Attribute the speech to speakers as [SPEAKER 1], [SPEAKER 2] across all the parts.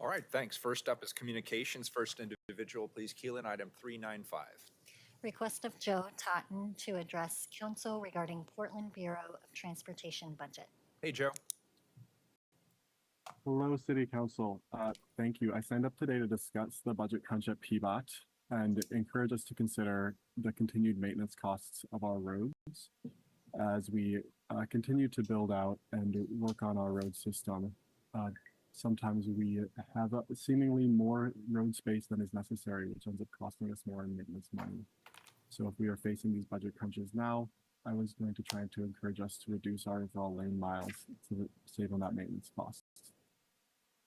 [SPEAKER 1] All right, thanks. First up is communications. First individual, please keel in item 395.
[SPEAKER 2] Request of Joe Totten to address council regarding Portland Bureau of Transportation budget.
[SPEAKER 1] Hey, Joe.
[SPEAKER 3] Hello, City Council. Thank you. I signed up today to discuss the budget crunch at PBOT and encourage us to consider the continued maintenance costs of our roads as we continue to build out and work on our road system. Sometimes we have seemingly more road space than is necessary, which ends up costing us more in maintenance money. So if we are facing these budget crunches now, I was going to try to encourage us to reduce our overall lane miles to save on that maintenance cost.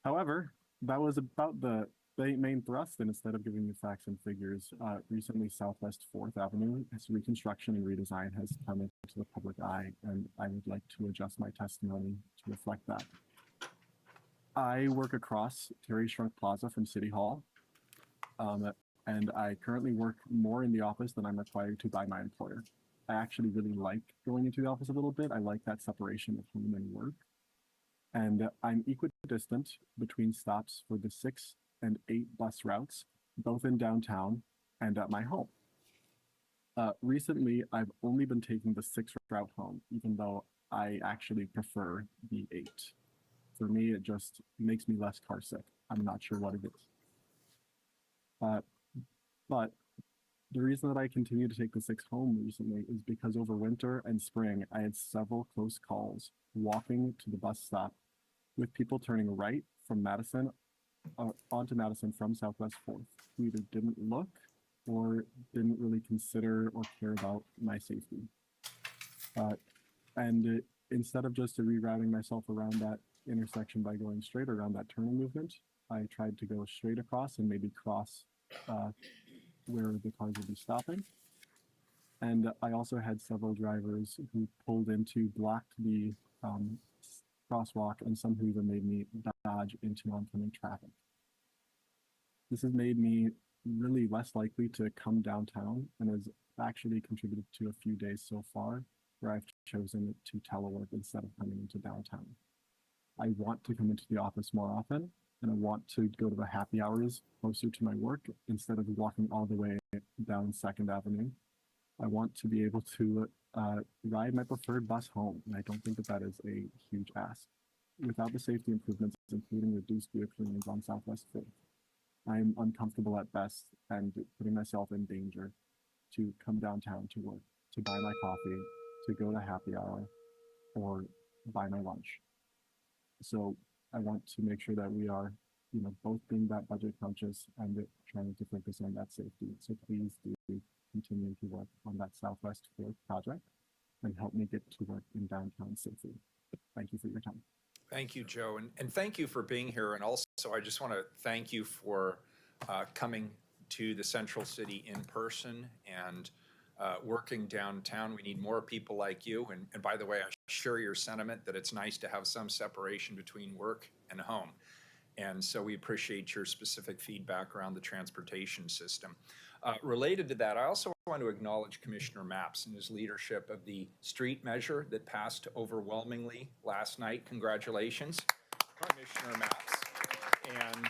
[SPEAKER 3] However, that was about the main thrust, and instead of giving you facts and figures, recently Southwest 4th Avenue, its reconstruction and redesign has come into the public eye, and I would like to adjust my testimony to reflect that. I work across Terry Shrunk Plaza from City Hall, and I currently work more in the office than I'm required to by my employer. I actually really like going into the office a little bit. I like that separation of home and work. And I'm equidistant between stops for the 6 and 8 bus routes, both in downtown and at my home. Recently, I've only been taking the 6 route home, even though I actually prefer the 8. For me, it just makes me less car sick. I'm not sure what it is. But the reason that I continue to take the 6 home recently is because over winter and spring, I had several close calls walking to the bus stop with people turning right from Madison onto Madison from Southwest 4th, who either didn't look or didn't really consider or care about my safety. Instead of just rerouting myself around that intersection by going straight around that turning movement, I tried to go straight across and maybe cross where the cars would be stopping. And I also had several drivers who pulled into, blocked the crosswalk, and some who even made me dodge into oncoming traffic. This has made me really less likely to come downtown and has actually contributed to a few days so far where I've chosen to telework instead of coming into downtown. I want to come into the office more often, and I want to go to the happy hours closer to my work instead of walking all the way down 2nd Avenue. I want to be able to ride my preferred bus home, and I don't think that is a huge ask. Without the safety improvements, including reduced vehicle lanes on Southwest 5th, I'm uncomfortable at best and putting myself in danger to come downtown to work, to buy my coffee, to go to happy hour, or buy my lunch. So I want to make sure that we are, both being that budget conscious and trying to focus on that safety. So please do continue to work on that Southwest 4th project and help me get to work in downtown safely. Thank you for your time.
[SPEAKER 1] Thank you, Joe, and thank you for being here. And also, I just want to thank you for coming to the Central City in person and working downtown. We need more people like you. And by the way, I share your sentiment that it's nice to have some separation between work and home. And so we appreciate your specific feedback around the transportation system. Related to that, I also want to acknowledge Commissioner Mapps and his leadership of the street measure that passed overwhelmingly last night. Congratulations, Commissioner Mapps. And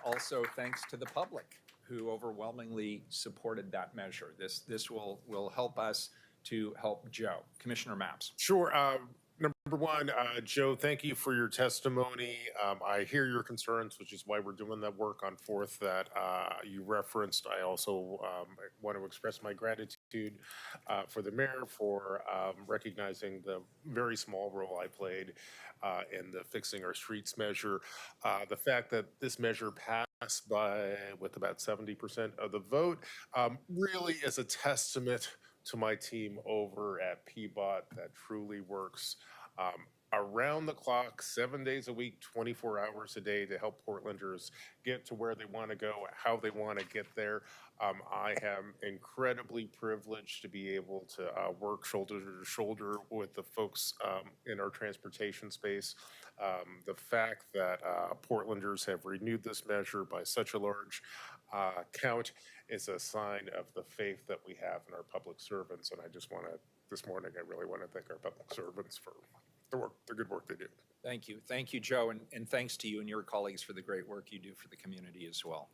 [SPEAKER 1] also thanks to the public who overwhelmingly supported that measure. This will help us to help Joe. Commissioner Mapps.
[SPEAKER 4] Sure. Number one, Joe, thank you for your testimony. I hear your concerns, which is why we're doing that work on 4th that you referenced. I also want to express my gratitude for the mayor for recognizing the very small role I played in the Fixing Our Streets measure. The fact that this measure passed with about 70% of the vote really is a testament to my team over at PBOT that truly works around the clock, 7 days a week, 24 hours a day to help Portlanders get to where they want to go, how they want to get there. I am incredibly privileged to be able to work shoulder to shoulder with the folks in our transportation space. The fact that Portlanders have renewed this measure by such a large count is a sign of the faith that we have in our public servants. And I just want to, this morning, I really want to thank our public servants for the good work they do.
[SPEAKER 1] Thank you. Thank you, Joe, and thanks to you and your colleagues for the great work you do for the community as well.